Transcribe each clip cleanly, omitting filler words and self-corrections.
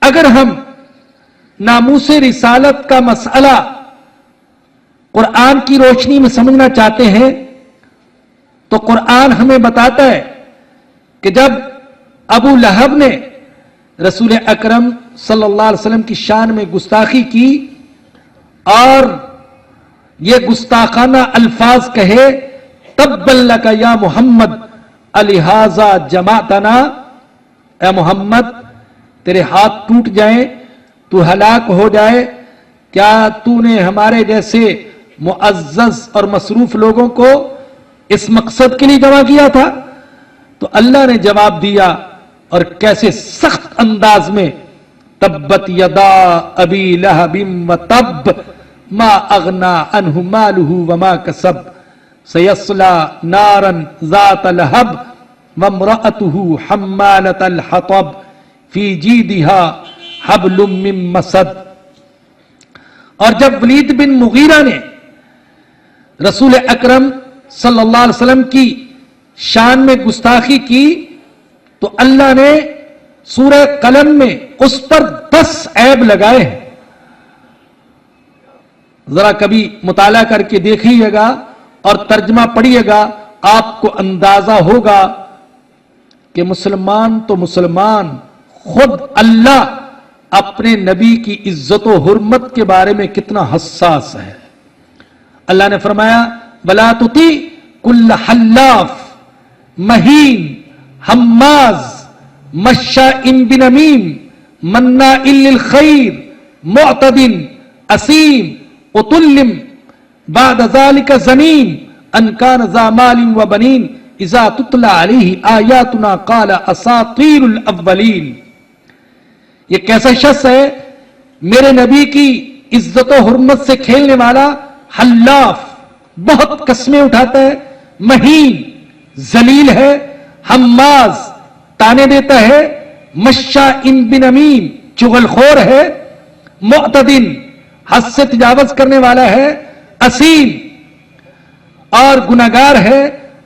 اگر ہم ناموس رسالت کا مسئلہ قرآن کی روشنی میں سمجھنا چاہتے ہیں تو قرآن ہمیں بتاتا ہے کہ جب ابو لہب نے رسول اکرم صلی اللہ علیہ وسلم کی شان میں گستاخی کی اور یہ گستاخانہ الفاظ کہے، تبا لک یا محمد الہٰذا جمعتنا، اے محمد تیرے ہاتھ ٹوٹ جائیں، تو ہلاک ہو جائے، کیا تو نے ہمارے جیسے معزز اور مصروف لوگوں کو اس مقصد کے لیے جمع کیا تھا؟ تو اللہ نے جواب دیا، اور کیسے سخت انداز میں، تبت یدا ابی لہب وتب ما اغنا عنہ مالہ وما کسب سیصلی نارا ذات لہب وامرأتہ حمالۃ الحطب فی جیدہا حبل من مسد۔ اور جب ولید بن مغیرہ نے رسول اکرم صلی اللہ علیہ وسلم کی شان میں گستاخی کی تو اللہ نے سورہ قلم میں اس پر 10 عیب لگائے ہیں۔ ذرا کبھی مطالعہ کر کے دیکھیے گا اور ترجمہ پڑھیے گا، آپ کو اندازہ ہوگا کہ مسلمان تو مسلمان، خود اللہ اپنے نبی کی عزت و حرمت کے بارے میں کتنا حساس ہے۔ اللہ نے فرمایا وَلَا تُطِعْ كُلَّ حَلَّافٍ مَّهِینٍ ہماز مشاء بنمیم مناع للخیر معتد اثیم عتل بعد ذلك زنیم ان کان ذا مال وبنین اذا تتلی علیہ آیاتنا قال اساطیر الاولین۔ یہ کیسا شخص ہے؟ میرے نبی کی عزت و حرمت سے کھیلنے والا، حلاف، بہت قسمیں اٹھاتا ہے، مہین، ذلیل ہے، حماز، تانے دیتا ہے، مشاء بنمیم، چغل خور ہے، معتدن، حد سے تجاوز کرنے والا ہے، اثیم اور گناہگار ہے،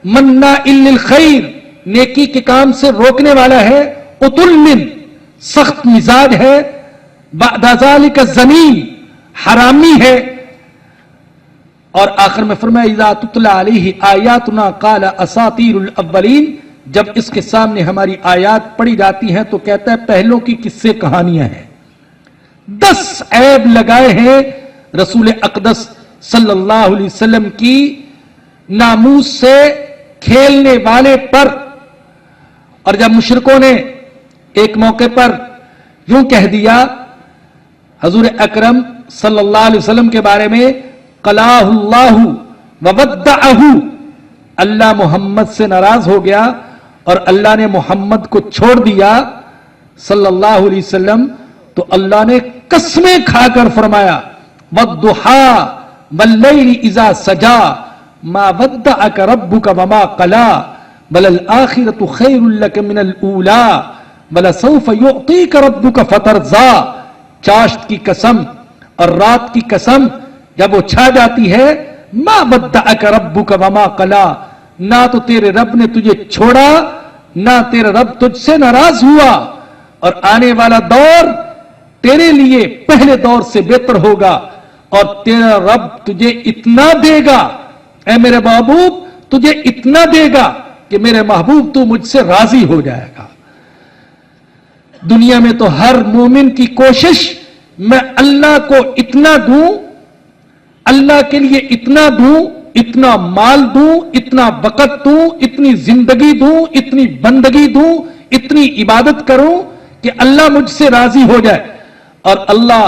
مناع للخیر، نیکی کے کام سے روکنے والا ہے، عتل، سخت مزاج ہے، بعد ذلک زنیم، حرامی ہے، اور آخر میں فرمایا اذا تتلی علیہ آیاتنا قال اساطیر الاولین، جب اس کے سامنے ہماری آیات پڑھی جاتی ہیں تو کہتا ہے پہلوں کی قصے کہانیاں ہیں۔ 10 عیب لگائے ہیں رسول اقدس صلی اللہ علیہ وسلم کی ناموس سے کھیلنے والے پر۔ اور جب مشرکوں نے ایک موقع پر یوں کہہ دیا حضور اکرم صلی اللہ علیہ وسلم کے بارے میں، قلاہ اللہ وودعہ، اللہ محمد سے ناراض ہو گیا اور اللہ نے محمد کو چھوڑ دیا صلی اللہ علیہ وسلم، تو اللہ نے قسمیں کھا کر فرمایا والضحیٰ واللیل اذا سجا ما ودعک ربک وما قلا وللآخرۃ خیر لک من الاولی ولسوف یعطیک ربک فترضی۔ چاشت کی قسم اور رات کی قسم جب وہ چھا جاتی ہے، ما ودعک ربک وما قلا، نہ تو تیرے رب نے تجھے چھوڑا نہ تیرا رب تجھ سے ناراض ہوا، اور آنے والا دور تیرے لیے پہلے دور سے بہتر ہوگا، اور تیرا رب تجھے اتنا دے گا، اے میرے محبوب تجھے اتنا دے گا کہ میرے محبوب تو مجھ سے راضی ہو جائے گا۔ دنیا میں تو ہر مومن کی کوشش میں اللہ کو اتنا دوں، اللہ کے لیے اتنا دوں، اتنا مال دوں، اتنا وقت دوں، اتنی زندگی دوں، اتنی بندگی دوں، اتنی عبادت کروں کہ اللہ مجھ سے راضی ہو جائے۔ اور اللہ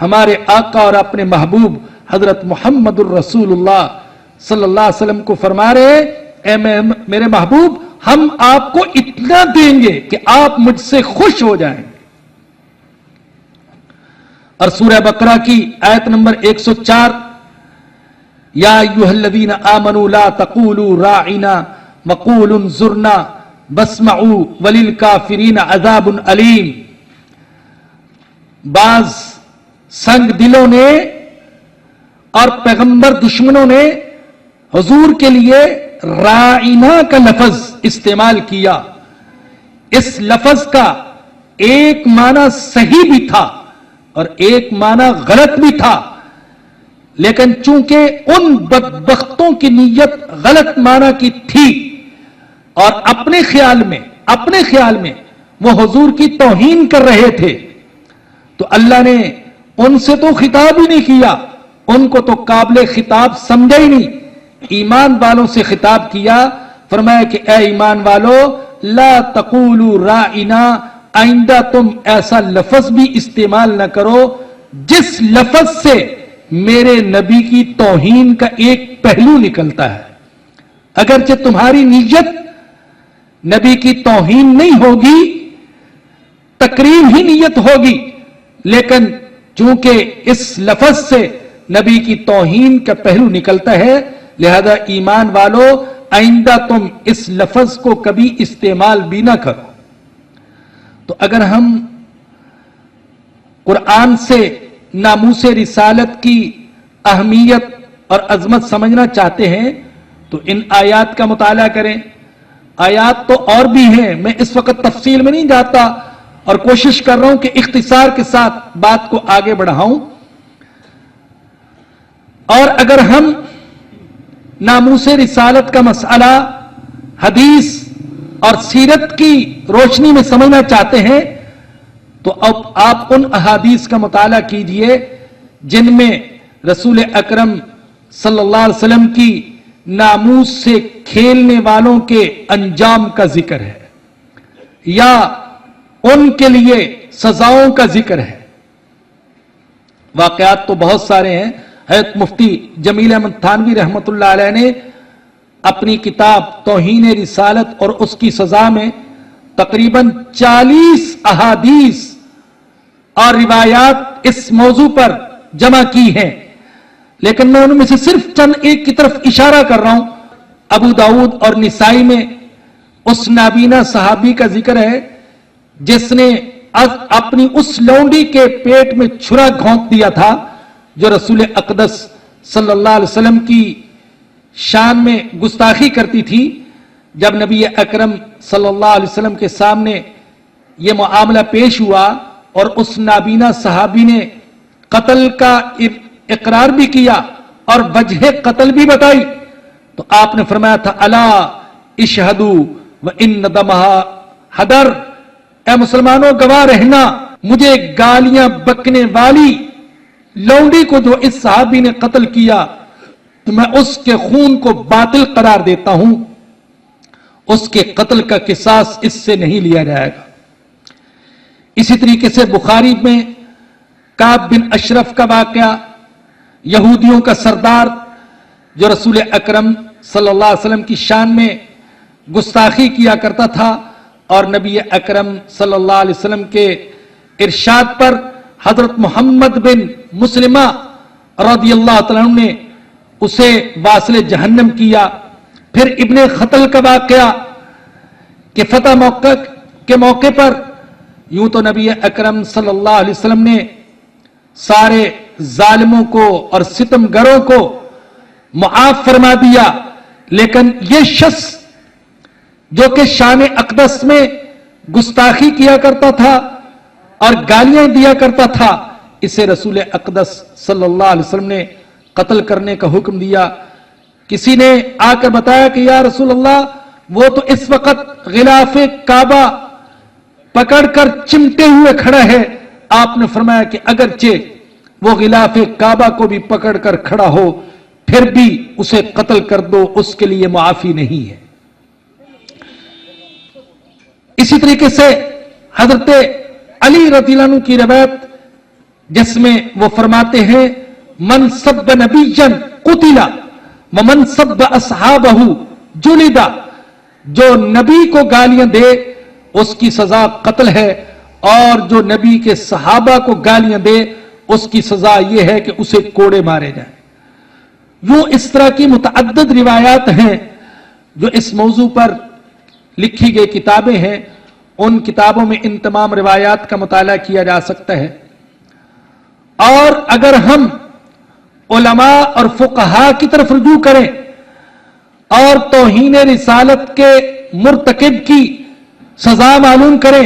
ہمارے آقا اور اپنے محبوب حضرت محمد الرسول اللہ صلی اللہ علیہ وسلم کو فرما رہے، اے میرے محبوب ہم آپ کو اتنا دیں گے کہ آپ مجھ سے خوش ہو جائیں گے۔ اور سورہ بقرہ کی آیت نمبر 104، یا ایھا الذین آمنوا لا تقولوا راعنا وقولوا انظرنا واسمعوا وللکافرین عذاب علیم۔ بعض سنگ دلوں نے اور پیغمبر دشمنوں نے حضور کے لیے راعنا کا لفظ استعمال کیا۔ اس لفظ کا ایک معنی صحیح بھی تھا اور ایک معنی غلط بھی تھا، لیکن چونکہ ان بدبختوں کی نیت غلط معنی کی تھی اور اپنے خیال میں وہ حضور کی توہین کر رہے تھے، تو اللہ نے ان سے تو خطاب ہی نہیں کیا، ان کو تو قابل خطاب سمجھا ہی نہیں، ایمان والوں سے خطاب کیا، فرمایا کہ اے ایمان والو لا تقولوا رائنا، آئندہ تم ایسا لفظ بھی استعمال نہ کرو جس لفظ سے میرے نبی کی توہین کا ایک پہلو نکلتا ہے۔ اگرچہ تمہاری نیت نبی کی توہین نہیں ہوگی، تقریر ہی نیت ہوگی، لیکن چونکہ اس لفظ سے نبی کی توہین کا پہلو نکلتا ہے، لہذا ایمان والو آئندہ تم اس لفظ کو کبھی استعمال بھی نہ کرو۔ تو اگر ہم قرآن سے ناموس رسالت کی اہمیت اور عظمت سمجھنا چاہتے ہیں تو ان آیات کا مطالعہ کریں۔ آیات تو اور بھی ہیں، میں اس وقت تفصیل میں نہیں جاتا اور کوشش کر رہا ہوں کہ اختصار کے ساتھ بات کو آگے بڑھاؤں۔ اور اگر ہم ناموس رسالت کا مسئلہ حدیث اور سیرت کی روشنی میں سمجھنا چاہتے ہیں تو اب آپ ان احادیث کا مطالعہ کیجئے جن میں رسول اکرم صلی اللہ علیہ وسلم کی ناموس سے کھیلنے والوں کے انجام کا ذکر ہے یا ان کے لیے سزاؤں کا ذکر ہے۔ واقعات تو بہت سارے ہیں۔ حضرت مفتی جمیل احمد تھانوی رحمت اللہ علیہ نے اپنی کتاب توہین رسالت اور اس کی سزا میں تقریباً 40 احادیث اور روایات اس موضوع پر جمع کی ہیں، لیکن میں ان میں سے صرف چند ایک کی طرف اشارہ کر رہا ہوں۔ ابو داؤد اور نسائی میں اس نابینا صحابی کا ذکر ہے جس نے اپنی اس لونڈی کے پیٹ میں چھرا گھونپ دیا تھا جو رسول اقدس صلی اللہ علیہ وسلم کی شان میں گستاخی کرتی تھی۔ جب نبی اکرم صلی اللہ علیہ وسلم کے سامنے یہ معاملہ پیش ہوا اور اس نابینا صحابی نے قتل کا اقرار بھی کیا اور وجہ قتل بھی بتائی تو آپ نے فرمایا تھا الا اشہدوا وان دمہا حدر، اے مسلمانوں گواہ رہنا، مجھے گالیاں بکنے والی لونڈی کو جو اس صحابی نے قتل کیا تو میں اس کے خون کو باطل قرار دیتا ہوں، اس کے قتل کا قصاص اس سے نہیں لیا جائے گا۔ اسی طریقے سے بخاری میں کعب بن اشرف کا واقعہ، یہودیوں کا سردار جو رسول اکرم صلی اللہ علیہ وسلم کی شان میں گستاخی کیا کرتا تھا اور نبی اکرم صلی اللہ علیہ وسلم کے ارشاد پر حضرت محمد بن مسلمہ رضی اللہ تعالیٰ عنہ نے اسے واصل جہنم کیا۔ پھر ابن خطل کا واقعہ کہ فتح کے موقع پر یوں تو نبی اکرم صلی اللہ علیہ وسلم نے سارے ظالموں کو اور ستمگروں کو معاف فرما دیا، لیکن یہ شخص جو کہ شان اقدس میں گستاخی کیا کرتا تھا اور گالیاں دیا کرتا تھا، اسے رسول اقدس صلی اللہ علیہ وسلم نے قتل کرنے کا حکم دیا۔ کسی نے آ کر بتایا کہ یا رسول اللہ وہ تو اس وقت غلاف کعبہ پکڑ کر چمٹے ہوئے کھڑا ہے۔ آپ نے فرمایا کہ اگرچہ وہ غلاف کعبہ کو بھی پکڑ کر کھڑا ہو پھر بھی اسے قتل کر دو، اس کے لیے معافی نہیں ہے۔ اسی طریقے سے حضرت علی رضی اللہ عنہ کی روایت جس میں وہ فرماتے ہیں من سب نبیا قتل ومن سب اصحابہ جلد، جو نبی کو گالیاں دے اس کی سزا قتل ہے اور جو نبی کے صحابہ کو گالیاں دے اس کی سزا یہ ہے کہ اسے کوڑے مارے جائیں۔ یوں اس طرح کی متعدد روایات ہیں جو اس موضوع پر لکھی گئی کتابیں ہیں، ان کتابوں میں ان تمام روایات کا مطالعہ کیا جا سکتا ہے۔ اور اگر ہم علماء اور فقہاء کی طرف رجوع کریں اور توہین رسالت کے مرتکب کی سزا معلوم کریں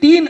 3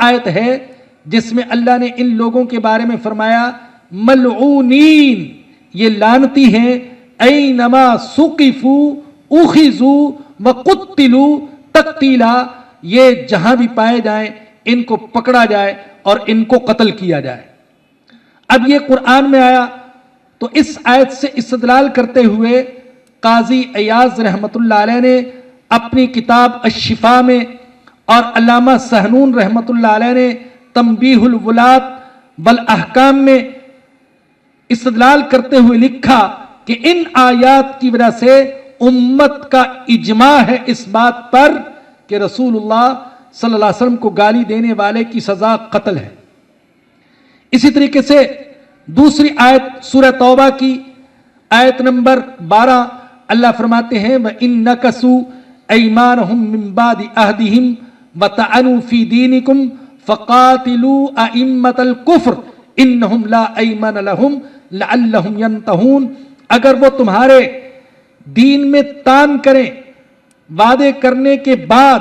آیت ہے جس میں اللہ نے ان لوگوں کے بارے میں فرمایا ملعونین، یہ لعنتی ہیں، اینما ثقفوا اخذوا وقتلوا تقتیلا، یہ جہاں بھی پائے جائیں ان کو پکڑا جائے اور ان کو قتل کیا جائے۔ اب یہ قرآن میں آیا تو اس آیت سے استدلال کرتے ہوئے قاضی ایاز رحمت اللہ علیہ نے اپنی کتاب الشفاء میں اور علامہ سہنون رحمت اللہ علیہ نے تنبیہ الولاۃ والاحکام میں استدلال کرتے ہوئے لکھا کہ ان آیات کی وجہ سے امت کا اجماع ہے اس بات پر کہ رسول اللہ صلی اللہ علیہ وسلم کو گالی دینے والے کی سزا قتل ہے۔ اسی طریقے سے دوسری آیت سورہ توبہ کی آیت نمبر 12 اللہ فرماتے ہیں وَإِن نَكَثُوا أَيْمَانَهُم مِّن بَعْدِ عَهْدِهِمْ وَطَعَنُوا فِي دِينِكُمْ فَقَاتِلُوا أَئِمَّةَ الْكُفْرِ إِنَّهُمْ لَا أَيْمَانَ لَهُمْ لَعَلَّهُمْ يَنْتَهُونَ، اگر وہ تمہارے دین میں تان کریں وعدے کرنے کے بعد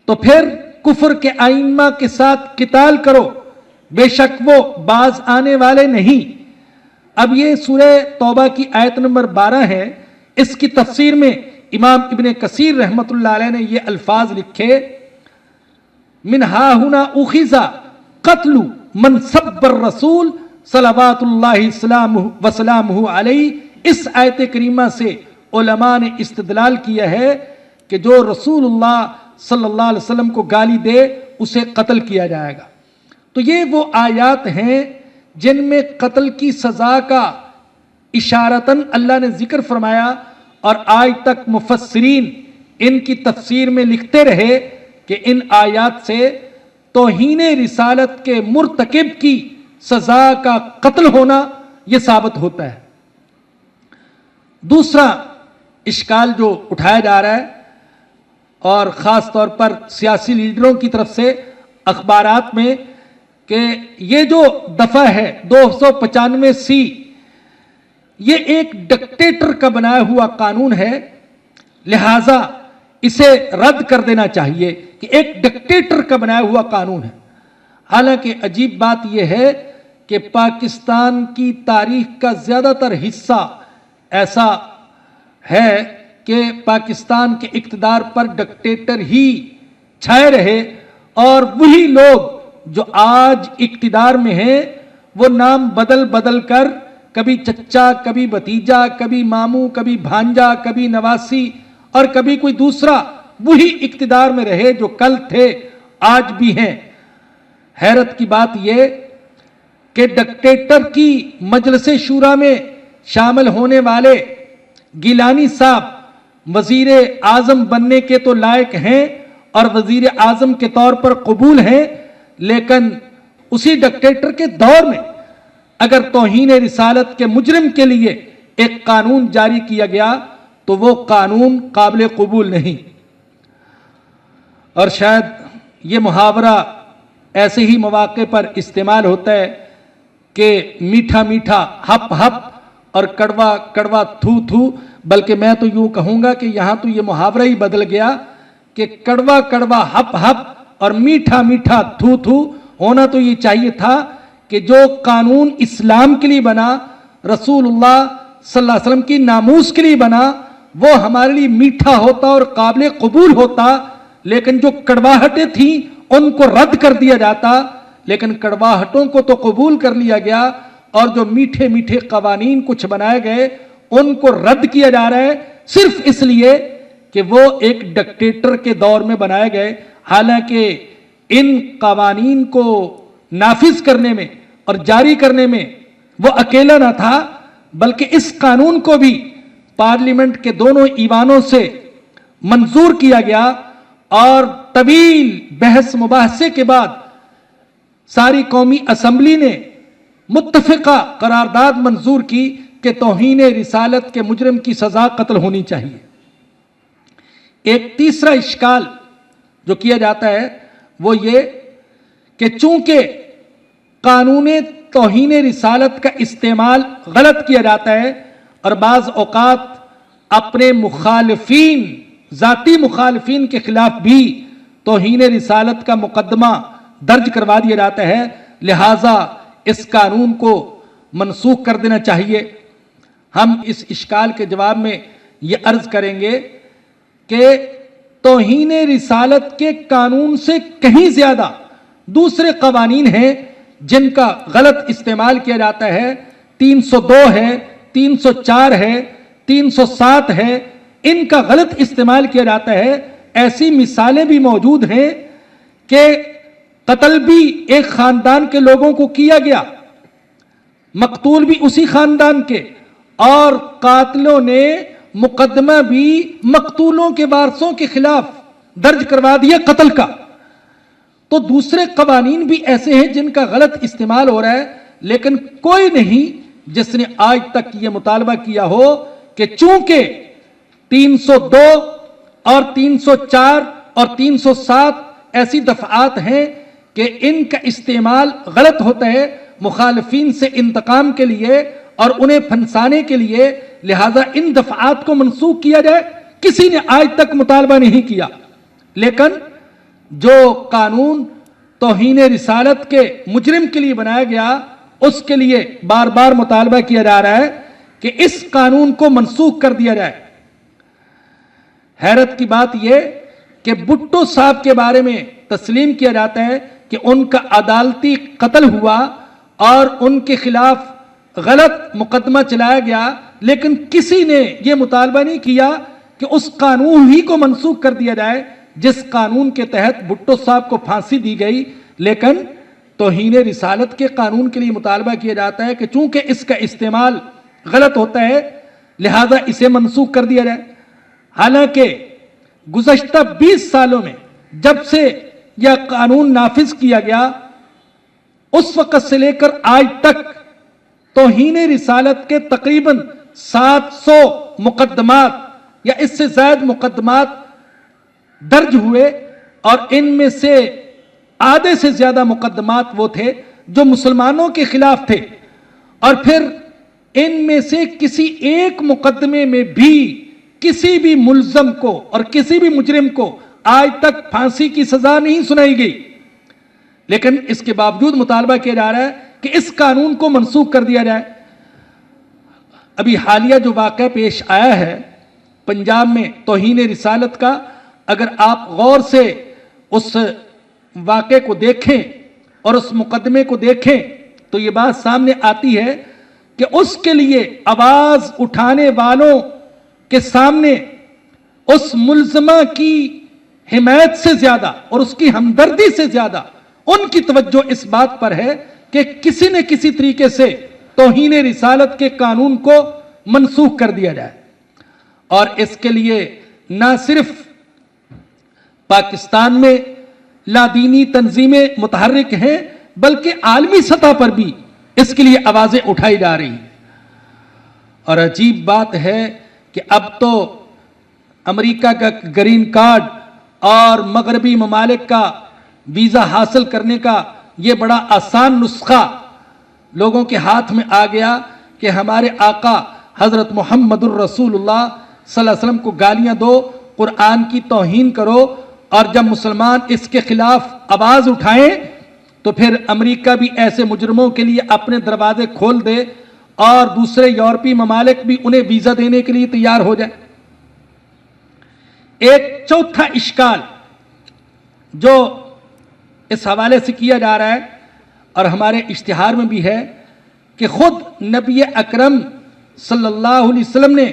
تو پھر کفر کے ائمہ کے ساتھ قتال کرو، بے شک وہ باز آنے والے نہیں۔ اب یہ سورہ توبہ کی آیت نمبر 12 ہے، اس کی تفسیر میں امام ابن کثیر رحمت اللہ علیہ نے یہ الفاظ لکھے من ہا ہنا اخذ قتل من سب الرسول صلوات اللہ وسلامہ علیہ۔ اس آیت کریمہ سے علماء نے استدلال کیا ہے کہ جو رسول اللہ صلی اللہ علیہ وسلم کو گالی دے اسے قتل کیا جائے گا۔ تو یہ وہ آیات ہیں جن میں قتل کی سزا کا اشارتاً اللہ نے ذکر فرمایا، اور آج تک مفسرین ان کی تفسیر میں لکھتے رہے کہ ان آیات سے توہین رسالت کے مرتکب کی سزا کا قتل ہونا یہ ثابت ہوتا ہے۔ دوسرا اشکال جو اٹھایا جا رہا ہے اور خاص طور پر سیاسی لیڈروں کی طرف سے اخبارات میں کہ یہ جو دفعہ ہے 295C یہ ایک ڈکٹیٹر کا بنایا ہوا قانون ہے، لہٰذا اسے رد کر دینا چاہیے کہ ایک ڈکٹیٹر کا بنایا ہوا قانون ہے۔ حالانکہ عجیب بات یہ ہے کہ پاکستان کی تاریخ کا زیادہ تر حصہ ایسا ہے کہ پاکستان کے اقتدار پر ڈکٹیٹر ہی چھائے رہے، اور وہی لوگ جو آج اقتدار میں ہیں وہ نام بدل بدل کر کبھی چچا، کبھی بھتیجا، کبھی ماموں، کبھی بھانجا، کبھی نواسی اور کبھی کوئی دوسرا وہی اقتدار میں رہے جو کل تھے آج بھی ہیں۔ حیرت کی بات یہ کہ ڈکٹیٹر کی مجلس شورا میں شامل ہونے والے گیلانی صاحب وزیر اعظم بننے کے تو لائق ہیں اور وزیر اعظم کے طور پر قبول ہیں، لیکن اسی ڈکٹیٹر کے دور میں اگر توہین رسالت کے مجرم کے لیے ایک قانون جاری کیا گیا تو وہ قانون قابل قبول نہیں۔ اور شاید یہ محاورہ ایسے ہی مواقع پر استعمال ہوتا ہے کہ میٹھا میٹھا ہپ ہپ اور کڑوا کڑوا تھو تھو، بلکہ میں تو یوں کہوں گا کہ یہاں تو یہ محاورہ ہی بدل گیا کہ کڑوا کڑوا ہپ ہپ اور میٹھا میٹھا تھو تھو۔ ہونا تو یہ چاہیے تھا کہ جو قانون اسلام کے لیے بنا، رسول اللہ صلی اللہ علیہ وسلم کی ناموس کے لیے بنا، وہ ہمارے لیے میٹھا ہوتا اور قابل قبول ہوتا، لیکن جو کڑواہٹیں تھیں ان کو رد کر دیا جاتا۔ لیکن کڑواہٹوں کو تو قبول کر لیا گیا اور جو میٹھے میٹھے قوانین کچھ بنائے گئے ان کو رد کیا جا رہا ہے، صرف اس لیے کہ وہ ایک ڈکٹیٹر کے دور میں بنائے گئے۔ حالانکہ ان قوانین کو نافذ کرنے میں اور جاری کرنے میں وہ اکیلا نہ تھا، بلکہ اس قانون کو بھی پارلیمنٹ کے دونوں ایوانوں سے منظور کیا گیا، اور طویل بحث مباحثے کے بعد ساری قومی اسمبلی نے متفقہ قرارداد منظور کی کہ توہین رسالت کے مجرم کی سزا قتل ہونی چاہیے۔ ایک تیسرا اشکال جو کیا جاتا ہے وہ یہ کہ چونکہ قانون توہین رسالت کا استعمال غلط کیا جاتا ہے اور بعض اوقات اپنے مخالفین، ذاتی مخالفین کے خلاف بھی توہین رسالت کا مقدمہ درج کروا دیا جاتا ہے، لہٰذا اس قانون کو منسوخ کر دینا چاہیے۔ ہم اس اشکال کے جواب میں یہ عرض کریں گے کہ توہین رسالت کے قانون سے کہیں زیادہ دوسرے قوانین ہیں جن کا غلط استعمال کیا جاتا ہے۔ 302 ہے، 304 ہے، 307 ہے، ان کا غلط استعمال کیا جاتا ہے۔ ایسی مثالیں بھی موجود ہیں کہ قتل بھی ایک خاندان کے لوگوں کو کیا گیا، مقتول بھی اسی خاندان کے، اور قاتلوں نے مقدمہ بھی مقتولوں کے وارثوں کے خلاف درج کروا دیا قتل کا۔ تو دوسرے قوانین بھی ایسے ہیں جن کا غلط استعمال ہو رہا ہے، لیکن کوئی نہیں جس نے آج تک یہ مطالبہ کیا ہو کہ چونکہ 302 اور 304 اور 307 ایسی دفعات ہیں کہ ان کا استعمال غلط ہوتا ہے مخالفین سے انتقام کے لیے اور انہیں پھنسانے کے لیے، لہذا ان دفعات کو منسوخ کیا جائے، کسی نے آج تک مطالبہ نہیں کیا۔ لیکن جو قانون توہین رسالت کے مجرم کے لیے بنایا گیا، اس کے لیے بار بار مطالبہ کیا جا رہا ہے کہ اس قانون کو منسوخ کر دیا جائے۔ حیرت کی بات یہ کہ بھٹو صاحب کے بارے میں تسلیم کیا جاتا ہے کہ ان کا عدالتی قتل ہوا اور ان کے خلاف غلط مقدمہ چلایا گیا، لیکن کسی نے یہ مطالبہ نہیں کیا کہ اس قانون ہی کو منسوخ کر دیا جائے جس قانون کے تحت بھٹو صاحب کو پھانسی دی گئی۔ لیکن توہین رسالت کے قانون کے لیے مطالبہ کیا جاتا ہے کہ چونکہ اس کا استعمال غلط ہوتا ہے لہذا اسے منسوخ کر دیا جائے۔ حالانکہ گزشتہ 20 سالوں میں جب سے یہ قانون نافذ کیا گیا، اس وقت سے لے کر آج تک توہین رسالت کے تقریباً 700 مقدمات یا اس سے زائد مقدمات درج ہوئے، اور ان میں سے آدھے سے زیادہ مقدمات وہ تھے جو مسلمانوں کے خلاف تھے، اور پھر ان میں سے کسی ایک مقدمے میں بھی کسی بھی ملزم کو اور کسی بھی مجرم کو آج تک پھانسی کی سزا نہیں سنائی گئی۔ لیکن اس کے باوجود مطالبہ کیا جا رہا ہے کہ اس قانون کو منسوخ کر دیا جائے۔ ابھی حالیہ جو واقعہ پیش آیا ہے پنجاب میں توہین رسالت کا، اگر آپ غور سے اس واقعے کو دیکھیں اور اس مقدمے کو دیکھیں تو یہ بات سامنے آتی ہے کہ اس کے لیے آواز اٹھانے والوں کے سامنے اس ملزمہ کی حمایت سے زیادہ اور اس کی ہمدردی سے زیادہ ان کی توجہ اس بات پر ہے کہ کسی نہ کسی طریقے سے توہین رسالت کے قانون کو منسوخ کر دیا جائے۔ اور اس کے لیے نہ صرف پاکستان میں لادینی تنظیمیں متحرک ہیں بلکہ عالمی سطح پر بھی اس کے لیے آوازیں اٹھائی جا رہی ہیں۔ اور عجیب بات ہے کہ اب تو امریکہ کا گرین کارڈ اور مغربی ممالک کا ویزا حاصل کرنے کا یہ بڑا آسان نسخہ لوگوں کے ہاتھ میں آ گیا کہ ہمارے آقا حضرت محمد الرسول اللہ صلی اللہ علیہ وسلم کو گالیاں دو، قرآن کی توہین کرو، اور جب مسلمان اس کے خلاف آواز اٹھائیں تو پھر امریکہ بھی ایسے مجرموں کے لیے اپنے دروازے کھول دے اور دوسرے یورپی ممالک بھی انہیں ویزا دینے کے لیے تیار ہو جائے۔ ایک چوتھا اشکال جو اس حوالے سے کیا جا رہا ہے اور ہمارے اشتہار میں بھی ہے کہ خود نبی اکرم صلی اللہ علیہ وسلم نے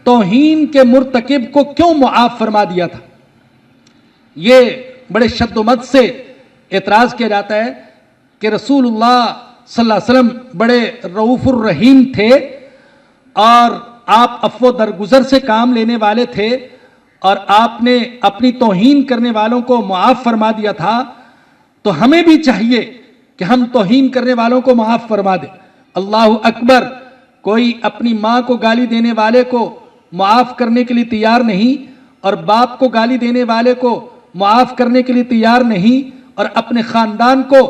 توہین کے مرتکب کو کیوں معاف فرما دیا تھا۔ یہ بڑے شد و مد سے اعتراض کیا جاتا ہے کہ رسول اللہ صلی اللہ علیہ وسلم بڑے رؤوف الرحیم تھے اور آپ عفو درگزر سے کام لینے والے تھے، اور آپ نے اپنی توہین کرنے والوں کو معاف فرما دیا تھا، تو ہمیں بھی چاہیے کہ ہم توہین کرنے والوں کو معاف فرما دیں۔ اللہ اکبر! کوئی اپنی ماں کو گالی دینے والے کو معاف کرنے کے لیے تیار نہیں، اور باپ کو گالی دینے والے کو معاف کرنے کے لیے تیار نہیں، اور اپنے خاندان کو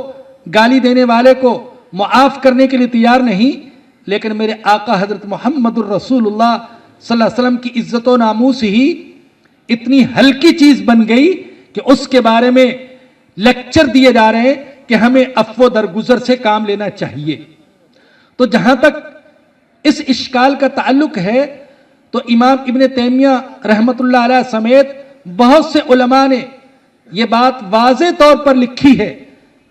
گالی دینے والے کو معاف کرنے کے لیے تیار نہیں، لیکن میرے آقا حضرت محمد الرسول اللہ صلی اللہ علیہ وسلم کی عزت و ناموس ہی اتنی ہلکی چیز بن گئی کہ اس کے بارے میں لیکچر دیے جا رہے ہیں کہ ہمیں عفو درگزر سے کام لینا چاہیے۔ تو جہاں تک اس اشکال کا تعلق ہے تو امام ابن تیمیہ رحمت اللہ علیہ سمیت بہت سے علماء نے یہ بات واضح طور پر لکھی ہے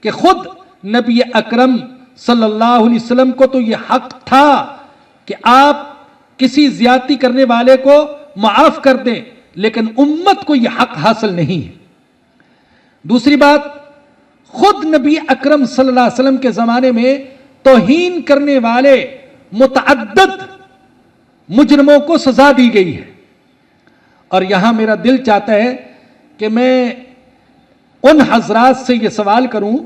کہ خود نبی اکرم صلی اللہ علیہ وسلم کو تو یہ حق تھا کہ آپ کسی زیادتی کرنے والے کو معاف کر دیں، لیکن امت کو یہ حق حاصل نہیں ہے۔ دوسری بات، خود نبی اکرم صلی اللہ علیہ وسلم کے زمانے میں توہین کرنے والے متعدد مجرموں کو سزا دی گئی ہے، اور یہاں میرا دل چاہتا ہے کہ میں ان حضرات سے یہ سوال کروں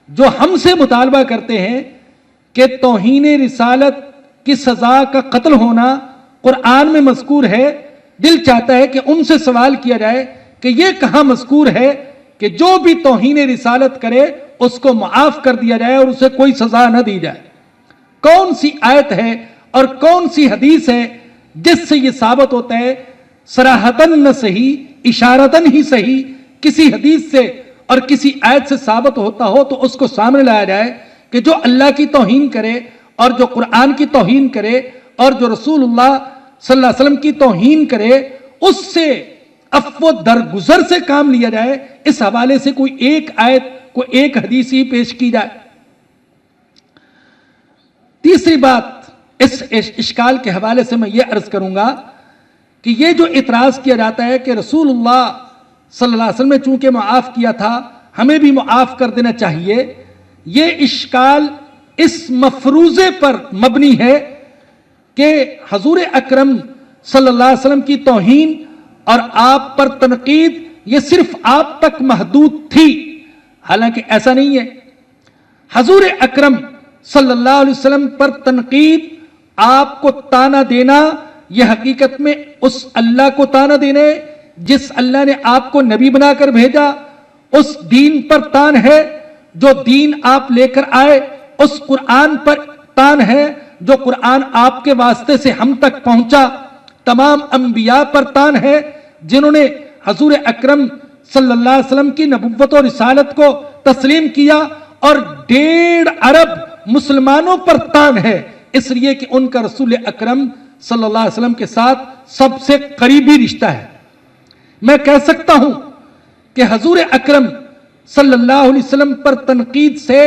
جو ہم سے مطالبہ کرتے ہیں کہ توہین رسالت کی سزا کا قتل ہونا قرآن میں مذکور ہے۔ دل چاہتا ہے کہ ان سے سوال کیا جائے کہ یہ کہاں مذکور ہے کہ جو بھی توہین رسالت کرے اس کو معاف کر دیا جائے اور اسے کوئی سزا نہ دی جائے؟ کون سی آیت ہے اور کون سی حدیث ہے جس سے یہ ثابت ہوتا ہے؟ صراحتاً نہ صحیح، اشارتاً ہی صحیح، کسی حدیث سے اور کسی آیت سے ثابت ہوتا ہو تو اس کو سامنے لایا جائے کہ جو اللہ کی توہین کرے اور جو قرآن کی توہین کرے اور جو رسول اللہ صلی اللہ علیہ وسلم کی توہین کرے اس سے عفو درگزر سے کام لیا جائے۔ اس حوالے سے کوئی ایک آیت، کوئی ایک حدیث ہی پیش کی جائے۔ تیسری بات اس اشکال کے حوالے سے میں یہ عرض کروں گا کہ یہ جو اعتراض کیا جاتا ہے کہ رسول اللہ صلی اللہ علیہ وسلم نے چونکہ معاف کیا تھا ہمیں بھی معاف کر دینا چاہیے، یہ اشکال اس مفروضے پر مبنی ہے کہ حضور اکرم صلی اللہ علیہ وسلم کی توہین اور آپ پر تنقید یہ صرف آپ تک محدود تھی، حالانکہ ایسا نہیں ہے۔ حضور اکرم صلی اللہ علیہ وسلم پر تنقید، آپ کو تانا دینا، یہ حقیقت میں اس اللہ کو تانا دینے جس اللہ نے آپ کو نبی بنا کر بھیجا، اس دین پر تان ہے جو دین آپ لے کر آئے، اس قرآن پر تان ہے جو قرآن آپ کے واسطے سے ہم تک پہنچا، تمام انبیاء پر تان ہے جنہوں نے حضور اکرم صلی اللہ علیہ وسلم کی نبوت و رسالت کو تسلیم کیا، اور 1.5 ارب مسلمانوں پر تان ہے اس لیے کہ ان کا رسول اکرم صلی اللہ علیہ وسلم کے ساتھ سب سے قریبی رشتہ ہے۔ میں کہہ سکتا ہوں کہ حضور اکرم صلی اللہ علیہ وسلم پر تنقید سے